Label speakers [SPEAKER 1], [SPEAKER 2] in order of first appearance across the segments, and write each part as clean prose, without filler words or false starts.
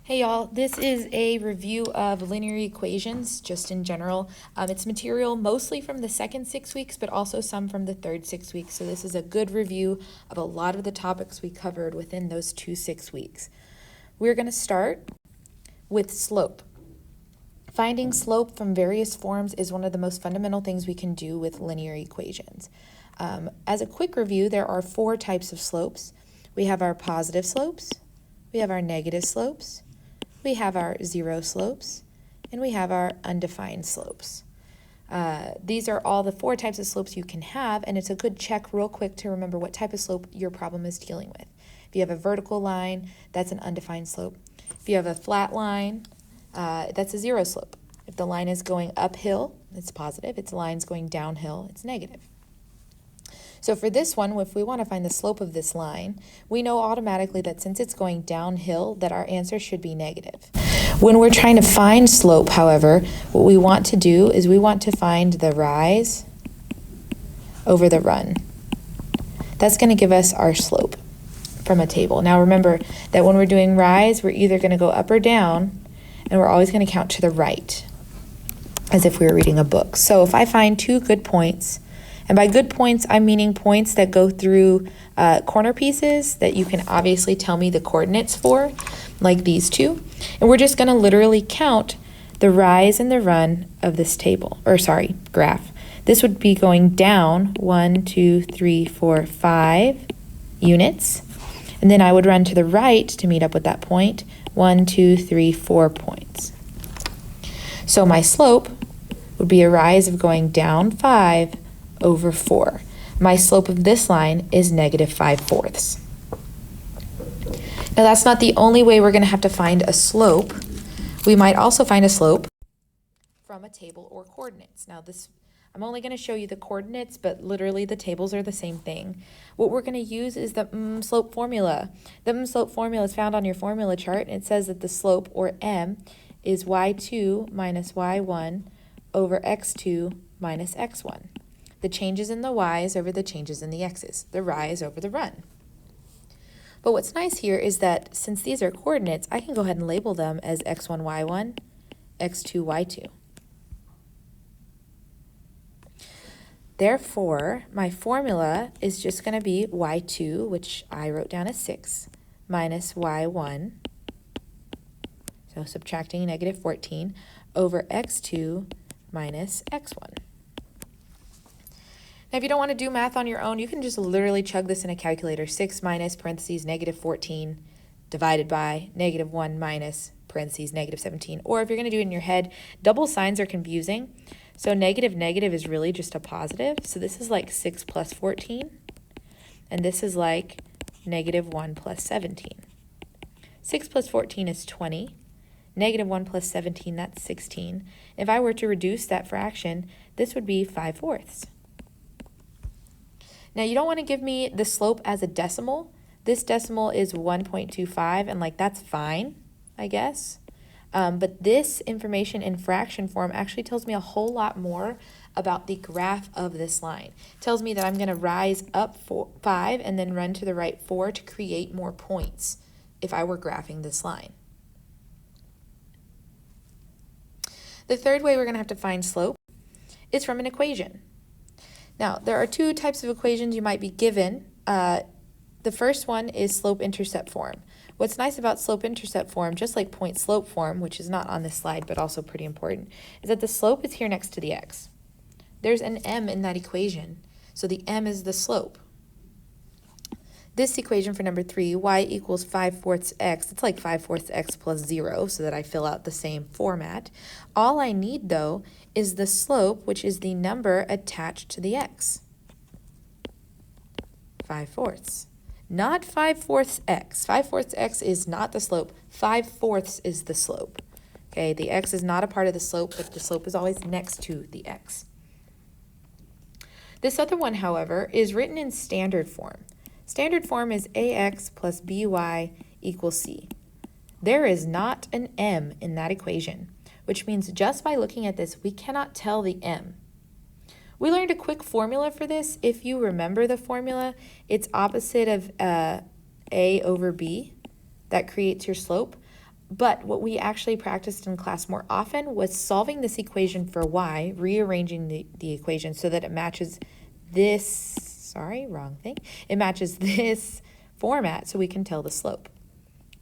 [SPEAKER 1] Hey y'all, this is a review of linear equations just in general. It's material mostly from the second 6 weeks, but also some from the third 6 weeks. So this is a good review of a lot of the topics we covered within those 6 weeks. We're going to start with slope. Finding slope from various forms is one of the most fundamental things we can do with linear equations. As a quick review, there are 4 types of slopes. We have our positive slopes, we have our negative slopes, we have our zero slopes, and we have our undefined slopes. These are all the 4 types of slopes you can have, and it's a good check real quick to remember what type of slope your problem is dealing with. If you have a vertical line, that's an undefined slope. If you have a flat line, that's a zero slope. If the line is going uphill, it's positive. If the line's going downhill, it's negative. So for this one, if we want to find the slope of this line, we know automatically that since it's going downhill, that our answer should be negative. When we're trying to find slope, however, what we want to do is we want to find the rise over the run. That's going to give us our slope from a table. Now remember that when we're doing rise, we're either going to go up or down, and we're always going to count to the right, as if we were reading a book. So if I find 2 good points, and by good points, I'm meaning points that go through corner pieces that you can obviously tell me the coordinates for, like these 2. And we're just going to literally count the rise and the run of this graph. This would be going down 1, 2, 3, 4, 5 units. And then I would run to the right to meet up with that point, 1, 2, 3, 4 points. So my slope would be a rise of going down 5 over 4. My slope of this line is negative 5/4. Now that's not the only way we're going to have to find a slope. We might also find a slope from a table or coordinates. Now I'm only going to show you the coordinates, but literally the tables are the same thing. What we're going to use is the slope formula. The slope formula is found on your formula chart, and it says that the slope, or m, is y2 minus y1 over x2 minus x1. The changes in the y's over the changes in the x's, the rise over the run. But what's nice here is that since these are coordinates, I can go ahead and label them as x1, y1, x2, y2. Therefore, my formula is just going to be y2, which I wrote down as 6, minus y1, so subtracting negative 14, over x2 minus x1. Now, if you don't want to do math on your own, you can just literally chug this in a calculator. 6 minus parentheses negative 14 divided by negative 1 minus parentheses negative 17. Or if you're going to do it in your head, double signs are confusing. So negative is really just a positive. So this is like 6 plus 14. And this is like negative 1 plus 17. 6 plus 14 is 20. Negative 1 plus 17, that's 16. If I were to reduce that fraction, this would be 5/4. Now, you don't want to give me the slope as a decimal. This decimal is 1.25, and that's fine, I guess. But this information in fraction form actually tells me a whole lot more about the graph of this line. It tells me that I'm going to rise up 5 and then run to the right 4 to create more points if I were graphing this line. The third way we're going to have to find slope is from an equation. Now, there are 2 types of equations you might be given. The first one is slope-intercept form. What's nice about slope-intercept form, just like point-slope form, which is not on this slide but also pretty important, is that the slope is here next to the x. There's an m in that equation, so the m is the slope. This equation for number 3, y equals 5/4 x, it's like 5/4 x plus 0, so that I fill out the same format. All I need, though, is the slope, which is the number attached to the x. 5/4. Not 5/4 x. 5/4 x is not the slope. 5/4 is the slope. Okay, the x is not a part of the slope, but the slope is always next to the x. This other one, however, is written in standard form. Standard form is ax plus by equals c. There is not an m in that equation, which means just by looking at this, we cannot tell the m. We learned a quick formula for this. If you remember the formula, it's opposite of a over b. That creates your slope. But what we actually practiced in class more often was solving this equation for y, rearranging the equation so that it matches this, sorry, wrong thing. It matches this format so we can tell the slope,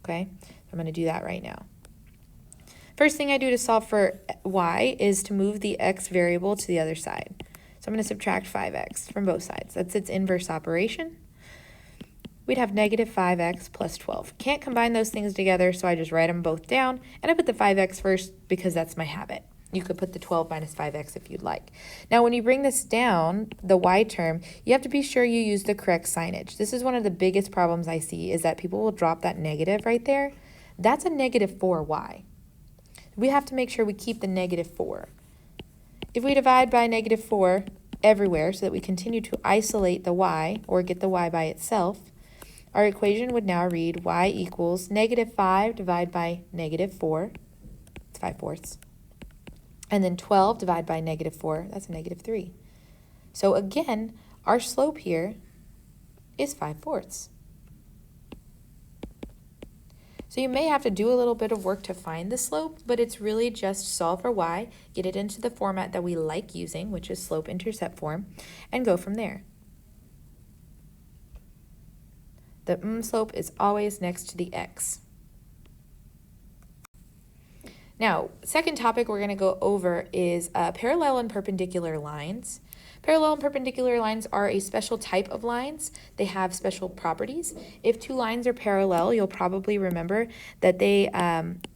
[SPEAKER 1] okay? I'm going to do that right now. First thing I do to solve for y is to move the x variable to the other side. So I'm going to subtract 5x from both sides. That's its inverse operation. We'd have negative 5x plus 12. Can't combine those things together, so I just write them both down, and I put the 5x first because that's my habit. You could put the 12 minus 5x if you'd like. Now, when you bring this down, the y term, you have to be sure you use the correct signage. This is one of the biggest problems I see, is that people will drop that negative right there. That's a negative 4y. We have to make sure we keep the negative 4. If we divide by negative 4 everywhere so that we continue to isolate the y, or get the y by itself, our equation would now read y equals negative 5 divided by negative 4, it's 5/4. And then 12 divided by negative 4, that's a negative 3. So again, our slope here is 5/4. So you may have to do a little bit of work to find the slope, but it's really just solve for y, get it into the format that we like using, which is slope-intercept form, and go from there. The slope is always next to the x. Now, second topic we're going to go over is parallel and perpendicular lines. Parallel and perpendicular lines are a special type of lines. They have special properties. If two lines are parallel, you'll probably remember that they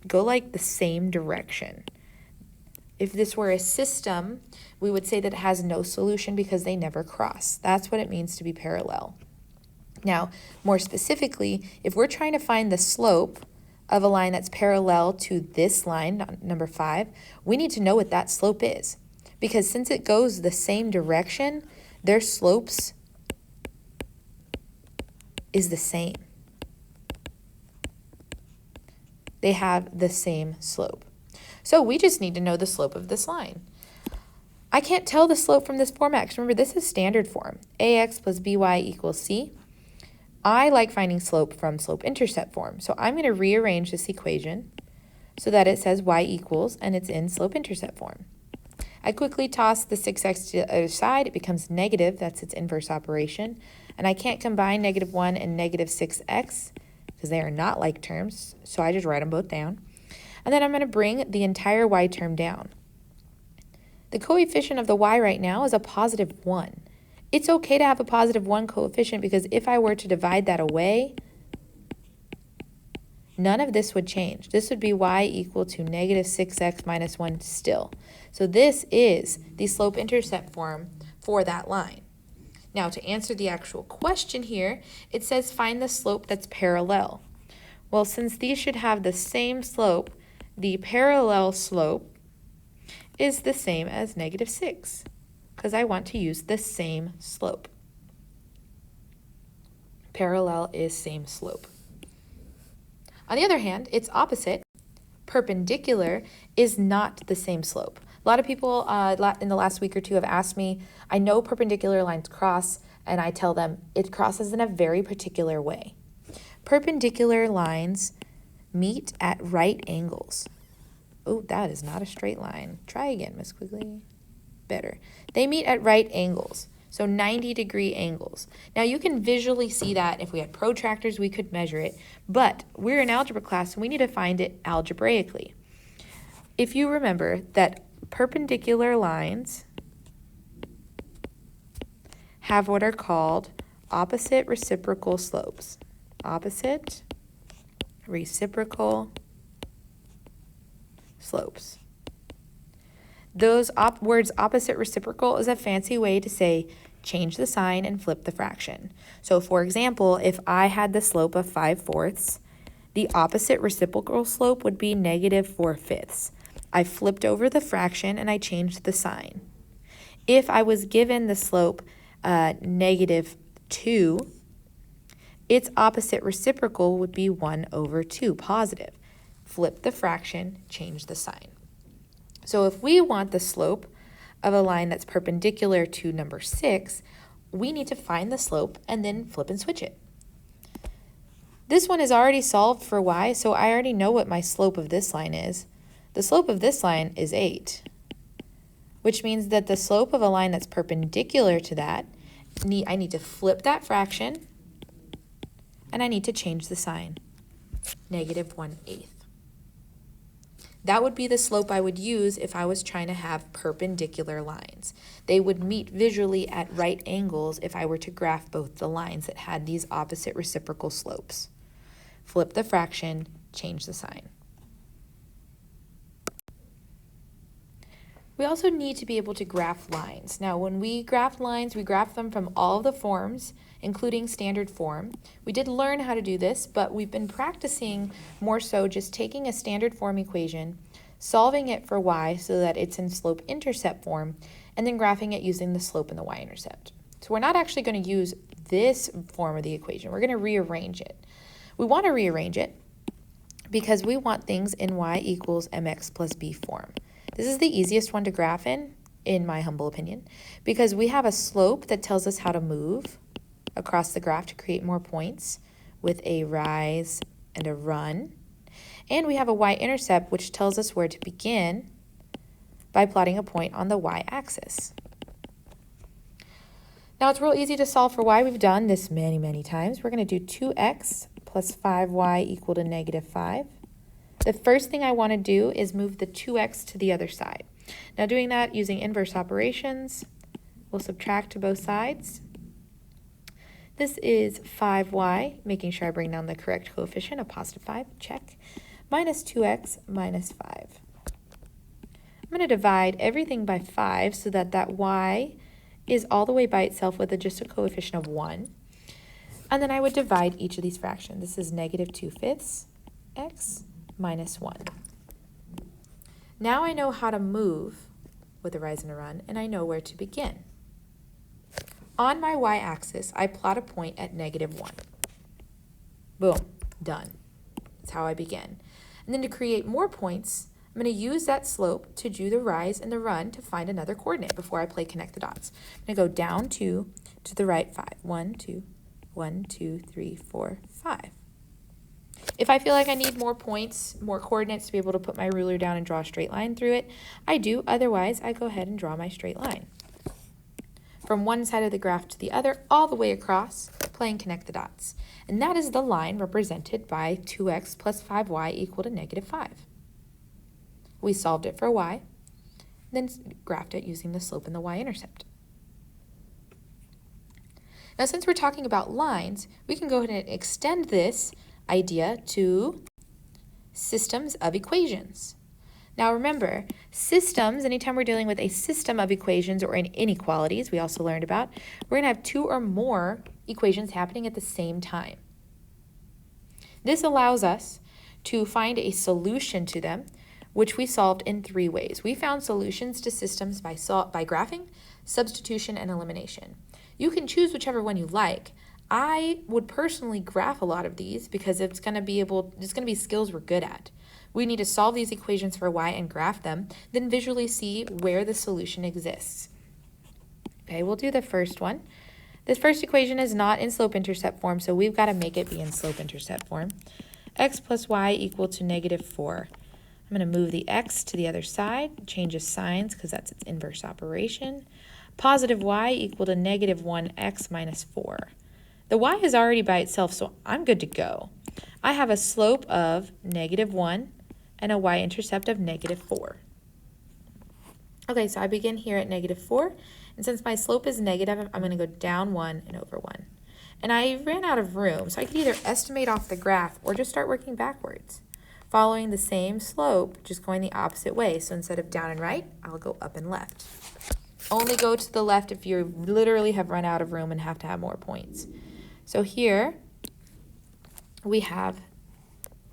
[SPEAKER 1] go like the same direction. If this were a system, we would say that it has no solution because they never cross. That's what it means to be parallel. Now, more specifically, if we're trying to find the slope of a line that's parallel to this line, number 5, we need to know what that slope is. Because since it goes the same direction, their slopes is the same. They have the same slope. So we just need to know the slope of this line. I can't tell the slope from this format, because remember, this is standard form. ax plus by equals c. I like finding slope from slope-intercept form, so I'm going to rearrange this equation so that it says y equals, and it's in slope-intercept form. I quickly toss the 6x to the other side. It becomes negative. That's its inverse operation. And I can't combine negative 1 and negative 6x because they are not like terms, so I just write them both down. And then I'm going to bring the entire y term down. The coefficient of the y right now is a positive 1. It's okay to have a positive 1 coefficient because if I were to divide that away, none of this would change. This would be y equal to negative 6x minus 1 still. So this is the slope-intercept form for that line. Now, to answer the actual question here, it says find the slope that's parallel. Well, since these should have the same slope, the parallel slope is the same as negative 6. Because I want to use the same slope. Parallel is same slope. On the other hand, it's opposite. Perpendicular is not the same slope. A lot of people in the last week or two have asked me, I know perpendicular lines cross, and I tell them it crosses in a very particular way. Perpendicular lines meet at right angles. Oh, that is not a straight line. Try again, Miss Quigley. Better. They meet at right angles, so 90-degree angles. Now you can visually see that. If we had protractors, we could measure it, but we're in algebra class and we need to find it algebraically. If you remember that perpendicular lines have what are called opposite reciprocal slopes. Opposite reciprocal slopes. Those words opposite reciprocal is a fancy way to say change the sign and flip the fraction. So for example, if I had the slope of 5/4, the opposite reciprocal slope would be negative 4/5. I flipped over the fraction and I changed the sign. If I was given the slope negative 2, its opposite reciprocal would be 1/2, positive. Flip the fraction, change the sign. So if we want the slope of a line that's perpendicular to number 6, we need to find the slope and then flip and switch it. This one is already solved for y, so I already know what my slope of this line is. The slope of this line is 8, which means that the slope of a line that's perpendicular to that, I need to flip that fraction, and I need to change the sign, -1/8. That would be the slope I would use if I was trying to have perpendicular lines. They would meet visually at right angles if I were to graph both the lines that had these opposite reciprocal slopes. Flip the fraction, change the sign. We also need to be able to graph lines. Now, when we graph lines, we graph them from all of the forms, including standard form. We did learn how to do this, but we've been practicing more so just taking a standard form equation, solving it for y so that it's in slope-intercept form, and then graphing it using the slope and the y-intercept. So we're not actually going to use this form of the equation. We're going to rearrange it. We want to rearrange it because we want things in y equals mx plus b form. This is the easiest one to graph in my humble opinion, because we have a slope that tells us how to move across the graph to create more points with a rise and a run. And we have a y-intercept, which tells us where to begin by plotting a point on the y-axis. Now, it's real easy to solve for y. We've done this many, many times. We're going to do 2x plus 5y equal to -5. The first thing I want to do is move the 2x to the other side. Now, doing that using inverse operations, we'll subtract to both sides. This is 5y, making sure I bring down the correct coefficient, a +5, check, minus 2x minus 5. I'm going to divide everything by 5 so that that y is all the way by itself with just a coefficient of 1. And then I would divide each of these fractions. This is -2/5 x minus 1. Now I know how to move with a rise and a run, and I know where to begin. On my y-axis, I plot a point at -1. Boom, done. That's how I begin. And then to create more points, I'm going to use that slope to do the rise and the run to find another coordinate before I play connect the dots. I'm going to go down 2 to the right 5. 1, 2, 1, 2, 3, 4, 5. If I feel like I need more points, more coordinates to be able to put my ruler down and draw a straight line through it, I do. Otherwise, I go ahead and draw my straight line from one side of the graph to the other, all the way across, playing connect the dots. And that is the line represented by 2x plus 5y equal to -5. We solved it for y, then graphed it using the slope and the y-intercept. Now, since we're talking about lines, we can go ahead and extend this idea to systems of equations. Now remember, systems, anytime we're dealing with a system of equations or inequalities, we also learned about, we're going to have 2 or more equations happening at the same time. This allows us to find a solution to them, which we solved in 3 ways. We found solutions to systems by graphing, substitution, and elimination. You can choose whichever one you like. I would personally graph a lot of these because it's going to be skills we're good at. We need to solve these equations for y and graph them, then visually see where the solution exists. Okay, we'll do the first one. This first equation is not in slope-intercept form, so we've got to make it be in slope-intercept form. X plus y equal to -4. I'm going to move the x to the other side, change the signs because that's its inverse operation. Positive y equal to -1x minus 4. The y is already by itself, so I'm good to go. I have a slope of -1 and a y-intercept of -4. Okay, so I begin here at -4, and since my slope is negative, I'm going to go down 1 and over 1. And I ran out of room, so I could either estimate off the graph or just start working backwards, following the same slope, just going the opposite way. So instead of down and right, I'll go up and left. Only go to the left if you literally have run out of room and have to have more points. So here we have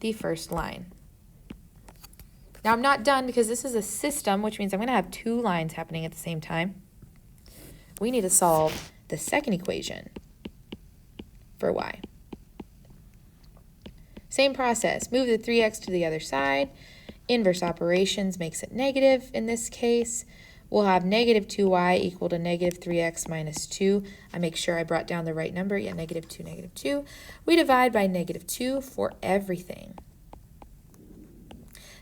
[SPEAKER 1] the first line. Now I'm not done because this is a system, which means I'm going to have 2 lines happening at the same time. We need to solve the second equation for y. Same process. Move the 3x to the other side. Inverse operations makes it negative in this case. we'll have negative 2y equal to negative 3x minus 2. I make sure I brought down the right number. Yeah, negative 2, negative 2. We divide by negative 2 for everything.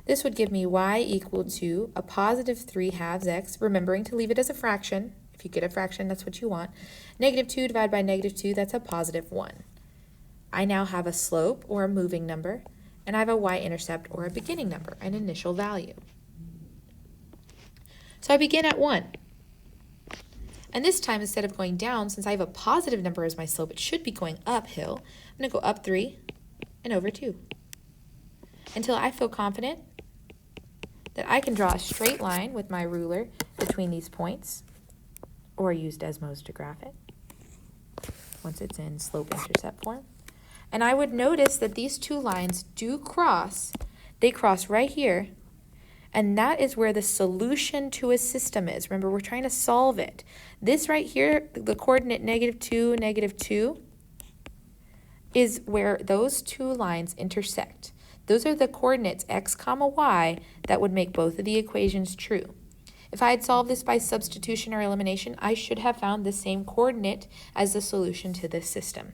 [SPEAKER 1] This would give me y equal to a positive 3 halves x, remembering to leave it as a fraction. If you get a fraction, that's what you want. Negative 2 divided by negative 2, that's a positive 1. I now have a slope, or a moving number, and I have a y-intercept, or a beginning number, an initial value. So I begin at 1. And this time, instead of going down, since I have a positive number as my slope, it should be going uphill. I'm going to go up 3 and over 2 until I feel confident that I can draw a straight line with my ruler between these points, or use Desmos to graph it once it's in slope-intercept form. And I would notice that these two lines do cross. They cross right here, and that is where the solution to a system is. Remember, we're trying to solve it. This right here, the coordinate negative 2, negative 2, is where those two lines intersect. Those are the coordinates x comma y that would make both of the equations true. If I had solved this by substitution or elimination, I should have found the same coordinate as the solution to this system.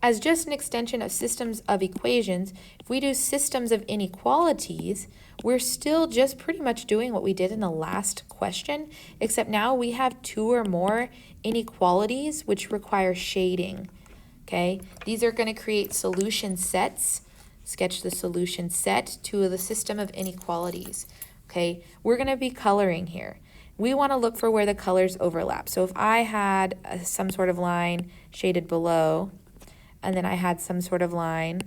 [SPEAKER 1] As just an extension of systems of equations, if we do systems of inequalities, we're still just pretty much doing what we did in the last question, except now we have two or more inequalities which require shading. Okay, these are going to create solution sets. Sketch the solution set to the system of inequalities. Okay, we're going to be coloring here. We want to look for where the colors overlap. So if I had some sort of line shaded below, and then I had some sort of line,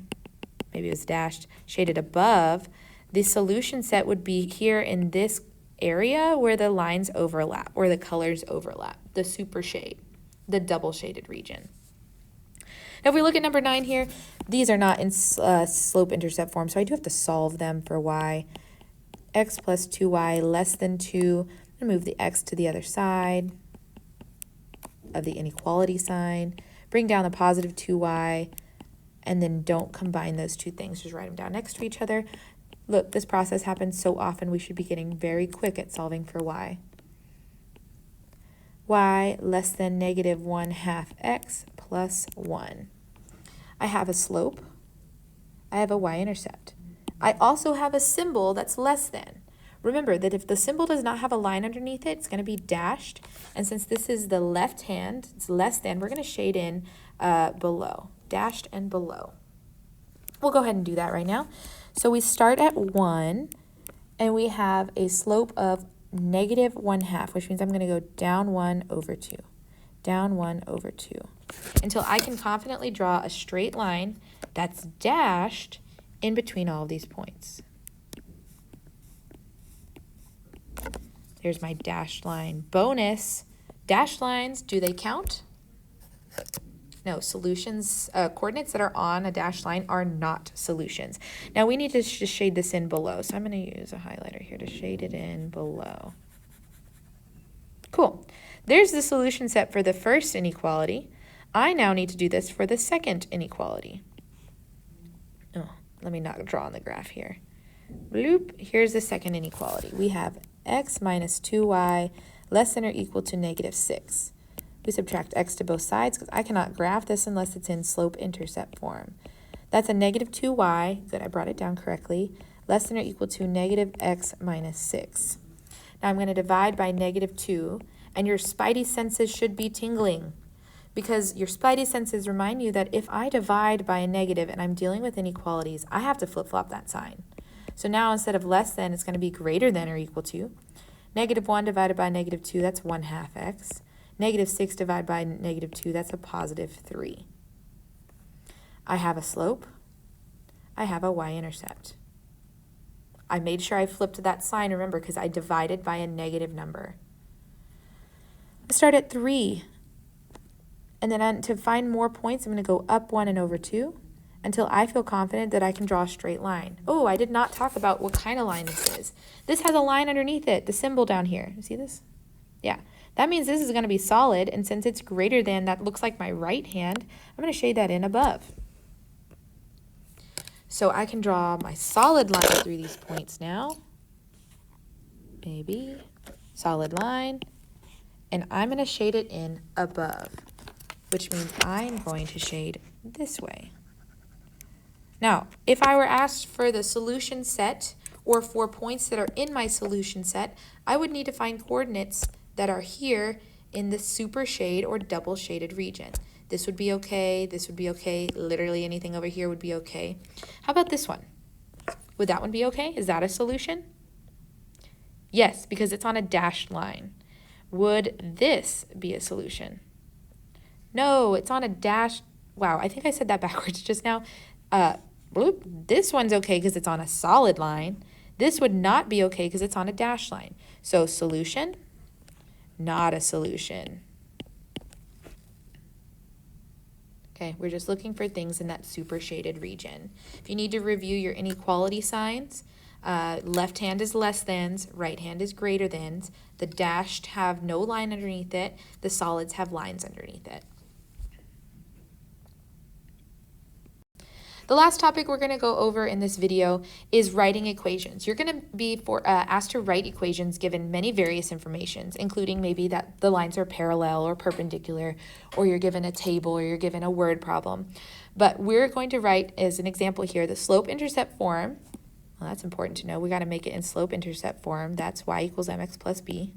[SPEAKER 1] maybe it was dashed, shaded above, the solution set would be here in this area where the lines overlap, or the colors overlap, the super shade, the double shaded region. Now if we look at number 9 here, these are not in slope-intercept form, so I do have to solve them for y. X plus 2y less than 2. I'm going to move the x to the other side of the inequality sign. Bring down the positive 2y, and then don't combine those two things. Just write them down next to each other. Look, this process happens so often, we should be getting very quick at solving for y. Y less than negative 1/2 x plus 1. I have a slope. I have a y-intercept. I also have a symbol that's less than. Remember that if the symbol does not have a line underneath it, it's going to be dashed. And since this is the left hand, it's less than, we're going to shade in below, dashed and below. We'll go ahead and do that right now. So we start at 1, and we have a slope of negative 1/2, which means I'm going to go down 1 over 2, down 1 over 2, until I can confidently draw a straight line that's dashed in between all of these points. There's my dashed line. Bonus, dashed lines, do they count? No, solutions, coordinates that are on a dashed line are not solutions. Now we need to just shade this in below. So I'm going to use a highlighter here to shade it in below. Cool. There's the solution set for the first inequality. I now need to do this for the second inequality. Oh, let me not draw on the graph here. Bloop. Here's the second inequality. We have x minus 2y less than or equal to negative 6. We subtract x to both sides because I cannot graph this unless it's in slope-intercept form. That's a negative 2y, good, I brought it down correctly, less than or equal to negative x minus 6. Now I'm going to divide by negative 2, and your spidey senses should be tingling because your spidey senses remind you that if I divide by a negative and I'm dealing with inequalities, I have to flip-flop that sign. So now instead of less than, it's going to be greater than or equal to. Negative 1 divided by negative 2, that's 1/2 x. Negative 6 divided by negative 2, that's a positive 3. I have a slope. I have a y-intercept. I made sure I flipped that sign, remember, because I divided by a negative number. I start at 3. And then to find more points, I'm going to go up 1 and over 2 until I feel confident that I can draw a straight line. Oh, I did not talk about what kind of line this is. This has a line underneath it, the symbol down here. You see this? Yeah. That means this is going to be solid, and since it's greater than, that looks like my right hand, I'm going to shade that in above. So I can draw my solid line through these points now. Maybe solid line. And I'm going to shade it in above, which means I'm going to shade this way. Now, if I were asked for the solution set or for points that are in my solution set, I would need to find coordinates that are here in the super shade or double shaded region. This would be okay, this would be okay, literally anything over here would be okay. How about this one? Would that one be okay? Is that a solution? Yes, because it's on a dashed line. Would this be a solution? No, it's on a dash. Wow, I think I said that backwards just now. This one's okay because it's on a solid line. This would not be okay because it's on a dashed line. So solution, not a solution. Okay, we're just looking for things in that super shaded region. If you need to review your inequality signs, left hand is less thans, right hand is greater thans. The dashed have no line underneath it. The solids have lines underneath it. The last topic we're going to go over in this video is writing equations. You're going to be asked to write equations given many various informations, including maybe that the lines are parallel or perpendicular, or you're given a table, or you're given a word problem. But we're going to write, as an example here, the slope-intercept form. Well, that's important to know. We got to make it in slope-intercept form. That's y equals mx plus b.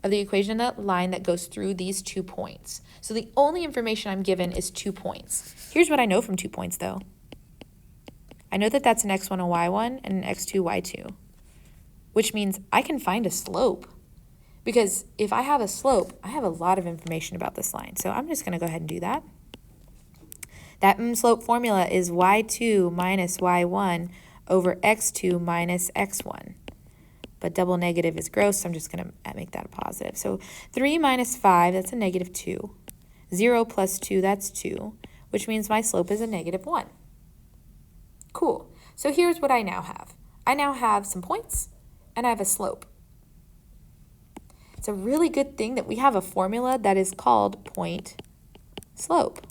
[SPEAKER 1] Of the equation of the line that goes through these 2 points. So the only information I'm given is 2 points. Here's what I know from 2 points, though. I know that that's an x1 and y1 and an x2, y2, which means I can find a slope. Because if I have a slope, I have a lot of information about this line. So I'm just going to go ahead and do that. That slope formula is y2 minus y1 over x2 minus x1. But double negative is gross, so I'm just going to make that a positive. So 3 minus 5, that's a negative 2. 0 plus 2, that's 2, which means my slope is a negative 1. Cool. So here's what I now have. I now have some points, and I have a slope. It's a really good thing that we have a formula that is called point slope.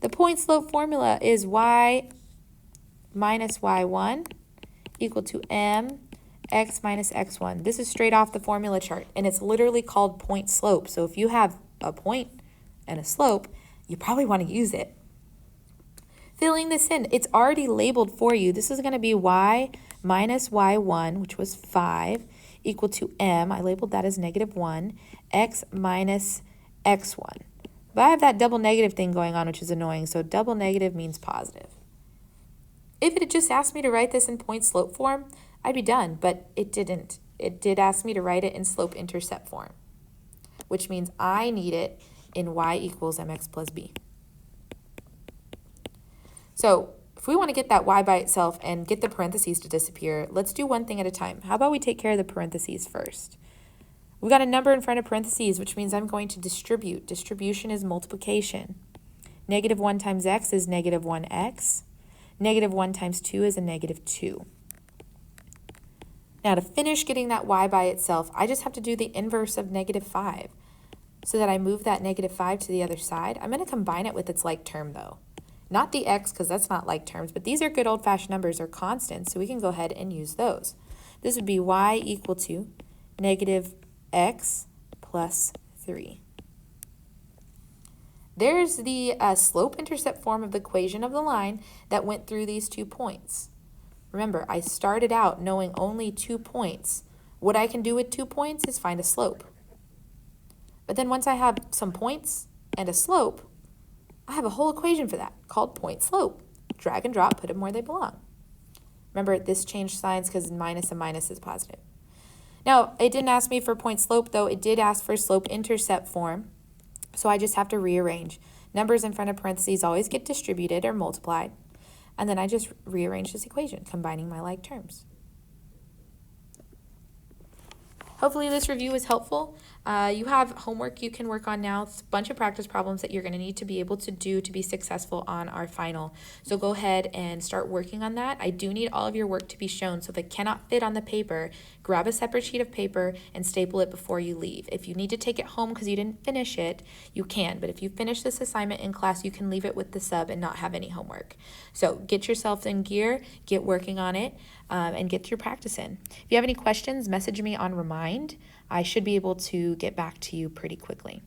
[SPEAKER 1] The point slope formula is y minus y1 equal to m x minus x1. This is straight off the formula chart, and it's literally called point slope. So if you have a point and a slope, you probably want to use it. Filling this in, it's already labeled for you. This is going to be y minus y1, which was 5, equal to m. I labeled that as negative 1, x minus x1. But I have that double negative thing going on, which is annoying, so double negative means positive. If it had just asked me to write this in point slope form, I'd be done, but it didn't. It did ask me to write it in slope-intercept form, which means I need it in y equals mx plus b. So if we want to get that y by itself and get the parentheses to disappear, let's do one thing at a time. How about we take care of the parentheses first? We've got a number in front of parentheses, which means I'm going to distribute. Distribution is multiplication. Negative 1 times x is negative 1x. Negative 1 times 2 is a negative 2. Now to finish getting that y by itself, I just have to do the inverse of negative 5. So that I move that negative 5 to the other side. I'm going to combine it with its like term though. Not the x, because that's not like terms, but these are good old-fashioned numbers or constants, so we can go ahead and use those. This would be y equal to negative x plus 3. There's the slope-intercept form of the equation of the line that went through these 2 points. Remember, I started out knowing only 2 points. What I can do with 2 points is find a slope. But then once I have some points and a slope, I have a whole equation for that called point slope. Drag and drop, put them where they belong. Remember, this changed signs because minus and minus is positive. Now, it didn't ask me for point slope, though. It did ask for slope-intercept form. So I just have to rearrange. Numbers in front of parentheses always get distributed or multiplied. And then I just rearrange this equation, combining my like terms. Hopefully this review was helpful. You have homework you can work on now. It's a bunch of practice problems that you're going to need to be able to do to be successful on our final. So go ahead and start working on that. I do need all of your work to be shown. So if it cannot fit on the paper, grab a separate sheet of paper and staple it before you leave. If you need to take it home because you didn't finish it, you can. But if you finish this assignment in class, you can leave it with the sub and not have any homework. So get yourself in gear, get working on it, and get your practice in. If you have any questions, message me on Remind. I should be able to get back to you pretty quickly.